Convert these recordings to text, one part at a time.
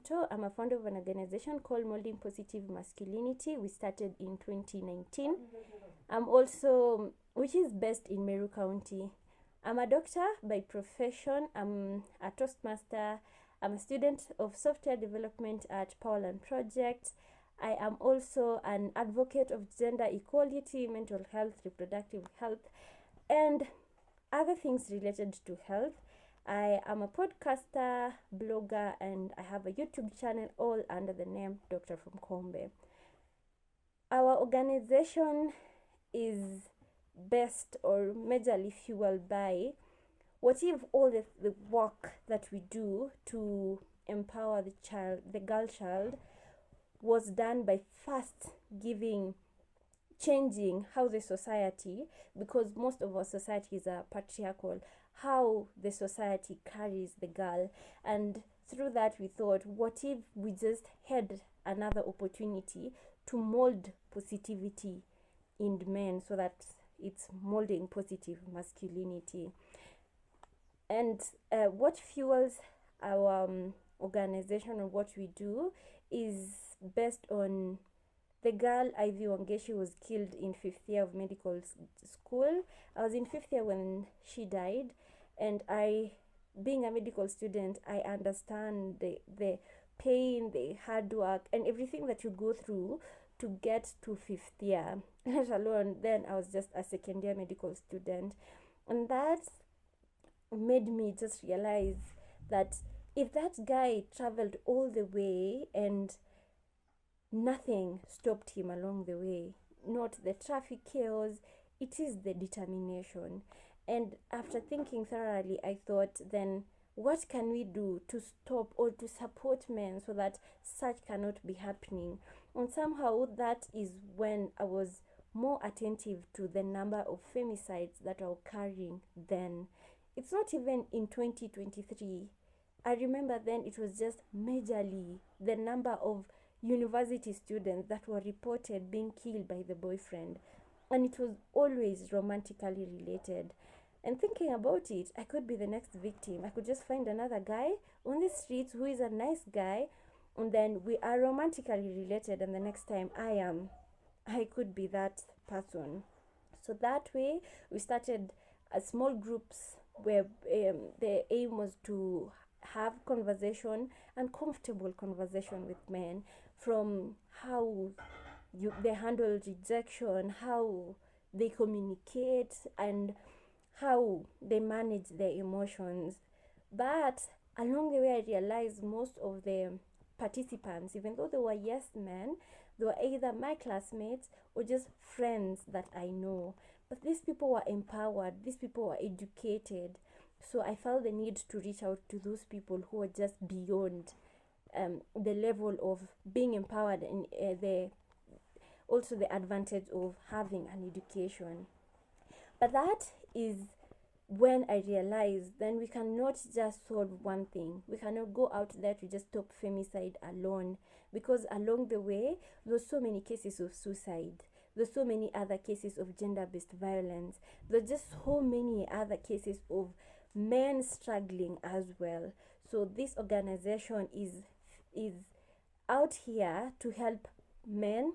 Cheptoo. I'm a founder of an organization called Molding Positive Masculinity. We started in 2019. I'm also, which is based in Meru County. I'm a doctor by profession. I'm a Toastmaster. I'm a student of software development at Powerland Project. I am also an advocate of gender equality, mental health, reproductive health, and other things related to health. I am a podcaster, blogger, and I have a YouTube channel all under the name Dr. from Kombe. Our organization is based or majorly fueled by what if all the work that we do to empower the girl child was done by first changing how the society, because most of our societies are patriarchal, how the society carries the girl. And through that we thought, what if we just had another opportunity to mold positivity in men, so that it's molding positive masculinity. And what fuels our organization and what we do is based on the girl Ivy Wangeshi was killed in 5th year of medical school. I was in 5th year when she died, and being a medical student, I understand the pain, the hard work, and everything that you go through to get to 5th year, let alone then I was just a second year medical student. And that made me just realize that if that guy traveled all the way and nothing stopped him along the way, not the traffic chaos, it is the determination. And after thinking thoroughly, I thought, then what can we do to stop or to support men so that such cannot be happening? And somehow that is when I was more attentive to the number of femicides that are occurring then. It's not even in 2023. I remember then it was just majorly the number of university students that were reported being killed by the boyfriend, and it was always romantically related. And thinking about it, I could be the next victim. I could just find another guy on the streets who is a nice guy, and then we are romantically related, and the next time I could be that person. So that way we started small groups where the aim was to have conversation and comfortable conversation with men, from how they handle rejection, how they communicate, and how they manage their emotions. But along the way I realized most of the participants, even though they were yes men, they were either my classmates or just friends that I know. But these people were empowered, these people were educated. So I felt the need to reach out to those people who are just beyond the level of being empowered, and also the advantage of having an education. But that is when I realized then we cannot just solve one thing. We cannot go out there to just stop femicide alone, because along the way there's so many cases of suicide. There's so many other cases of gender-based violence. There's just so many other cases of men struggling as well. So this organization is out here to help men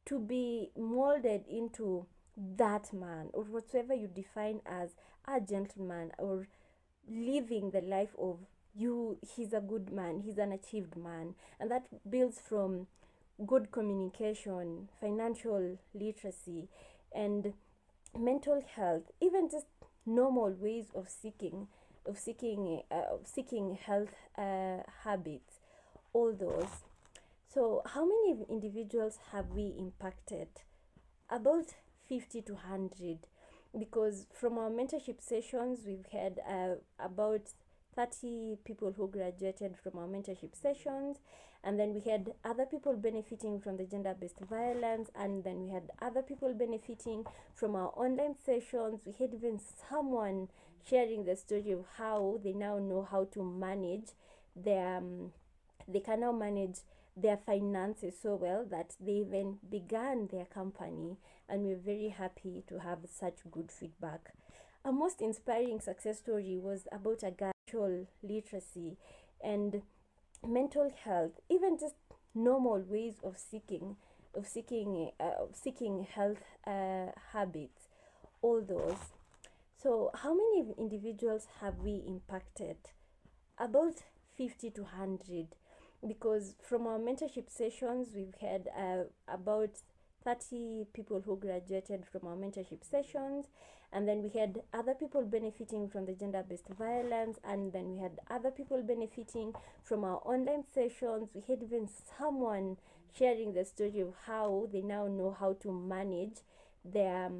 to be molded into that man, or whatsoever you define as a gentleman, or living the life of he's a good man, he's an achieved man. And that builds from good communication, financial literacy, and mental health, even just normal ways of seeking health habits, all those. So how many individuals have we impacted? About 50 to 100, because from our mentorship sessions we've had about 30 people who graduated from our mentorship sessions, and then we had other people benefiting from the gender-based violence, and then we had other people benefiting from our online sessions. We had even someone sharing the story of how they now know how to manage they can now manage their finances so well that they even began their company, and we're very happy to have such good feedback. A most inspiring success story was about a girl literacy, and mental health, even just normal ways of seeking health habits, all those. So how many individuals have we impacted? About 50 to 100, because from our mentorship sessions we've had about 30 people who graduated from our mentorship sessions, and then we had other people benefiting from the gender-based violence, and then we had other people benefiting from our online sessions. We had even someone sharing the story of how they now know how to manage their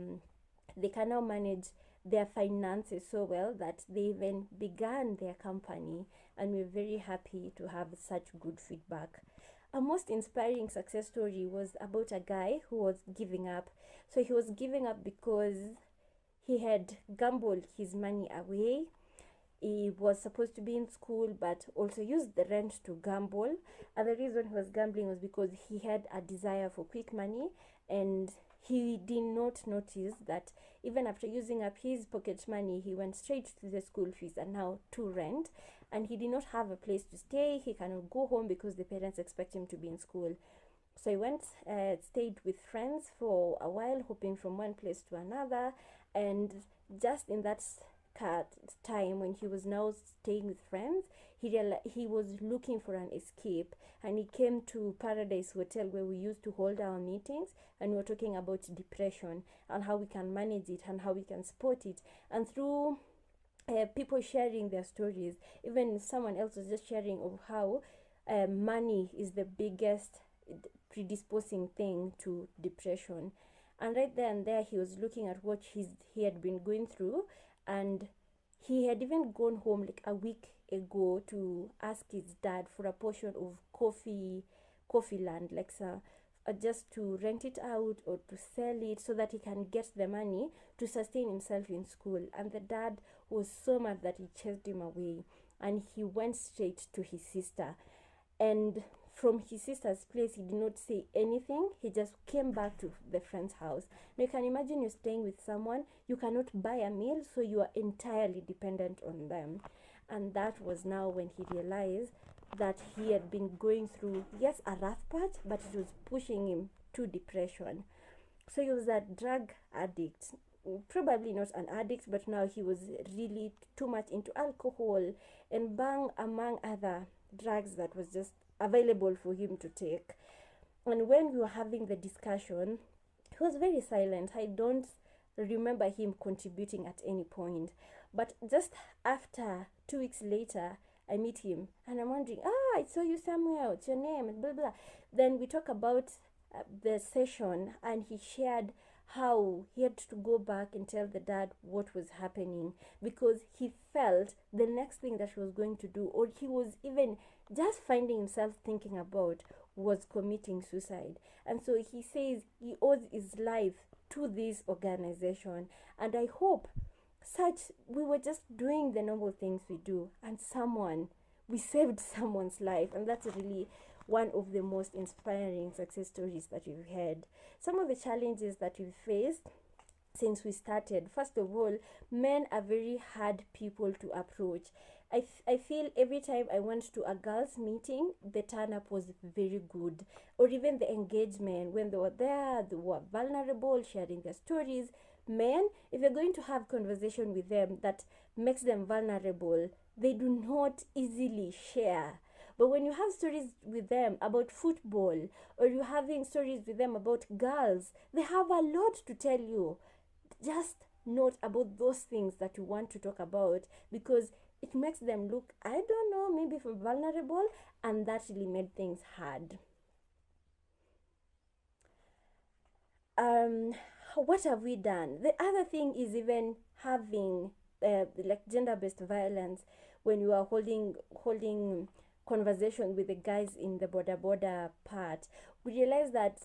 they can now manage their finances so well that they even began their company, and we're very happy to have such good feedback. A most inspiring success story was about a guy who was giving up. So he was giving up because he had gambled his money away. He was supposed to be in school but also used the rent to gamble, and the reason he was gambling was because he had a desire for quick money, and he did not notice that even after using up his pocket money, he went straight to the school fees and now to rent, and he did not have a place to stay. He cannot go home because the parents expect him to be in school. So he went, stayed with friends for a while, hopping from one place to another, and just in that time when he was now staying with friends, he was looking for an escape, and he came to Paradise Hotel where we used to hold our meetings, and we were talking about depression and how we can manage it and how we can support it. And through people sharing their stories, even someone else was just sharing of how money is the biggest predisposing thing to depression. And right there and there, he was looking at what he had been going through, and he had even gone home like a week ago to ask his dad for a portion of coffee land, like just to rent it out or to sell it so that he can get the money to sustain himself in school. And the dad was so mad that he chased him away, and he went straight to his sister. And from his sister's place, he did not say anything. He just came back to the friend's house. Now you can imagine you're staying with someone, you cannot buy a meal, so you are entirely dependent on them. And that was now when he realized that he had been going through, yes, a rough patch, but it was pushing him to depression. So he was a drug addict, probably not an addict, but now he was really too much into alcohol and bang, among other drugs that was just available for him to take. And when we were having the discussion, he was very silent. I don't remember him contributing at any point. But just after 2 weeks later, I meet him and I'm wondering, I saw you somewhere, what's your name, and blah blah. Then we talk about the session, and he shared how he had to go back and tell the dad what was happening, because he felt the next thing that he was going to do, or he was even just finding himself thinking about, was committing suicide. And so he says he owes his life to this organization, and I hope we were just doing the normal things we do, and we saved someone's life. And that's really one of the most inspiring success stories that we've had. Some of the challenges that we've faced since we started: first of all, men are very hard people to approach. I feel every time I went to a girls' meeting, the turn up was very good, or even the engagement when they were there, they were vulnerable, sharing their stories. Men, if you're going to have conversation with them that makes them vulnerable, they do not easily share. But when you have stories with them about football, or you're having stories with them about girls, they have a lot to tell you. Just note about those things that you want to talk about, because it makes them look, I don't know, maybe vulnerable, and that really made things hard. What have we done? The other thing is even having like gender-based violence. When you are holding conversation with the guys in the border part, we realize that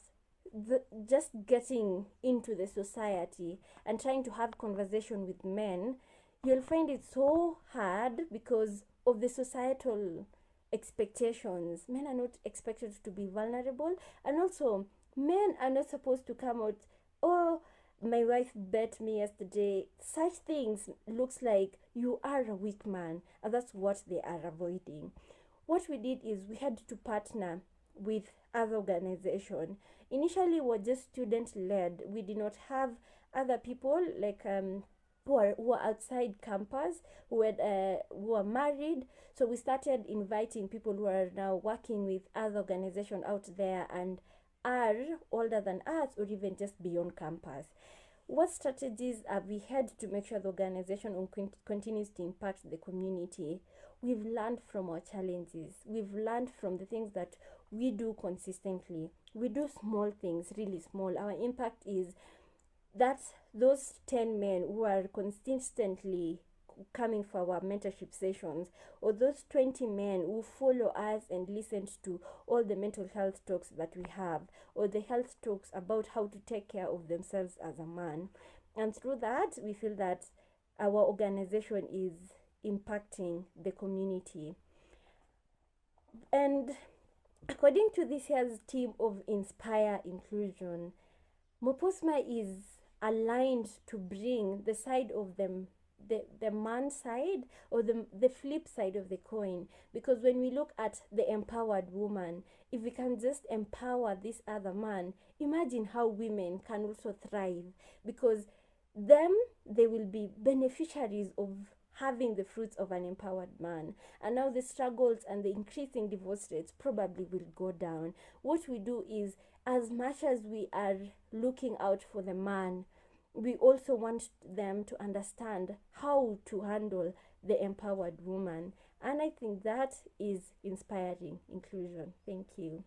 just getting into the society and trying to have conversation with men, you'll find it so hard because of the societal expectations. Men are not expected to be vulnerable, and also men are not supposed to come out, oh, my wife bet me yesterday. Such things looks like you are a weak man, and that's what they are avoiding. what we did is we had to partner with other organization. Initially, we were just student led. We did not have other people like who are outside campus, who are married. So we started inviting people who are now working with other organization out there and are older than us or even just beyond campus. What strategies have we had to make sure the organization continues to impact the community? We've learned from our challenges. We've learned from the things that we do consistently. We do small things, really small. Our impact is that those 10 men who are consistently coming for our mentorship sessions, or those 20 men who follow us and listen to all the mental health talks that we have, or the health talks about how to take care of themselves as a man. And through that, we feel that our organization is impacting the community. And according to this year's team of Inspire Inclusion, MOPOSMA is aligned to bring the side of them, the man side, or the flip side of the coin. Because when we look at the empowered woman, if we can just empower this other man, imagine how women can also thrive, because they will be beneficiaries of having the fruits of an empowered man. And now the struggles and the increasing divorce rates probably will go down. What we do is, as much as we are looking out for the man, we also want them to understand how to handle the empowered woman. And I think that is inspiring inclusion. Thank you.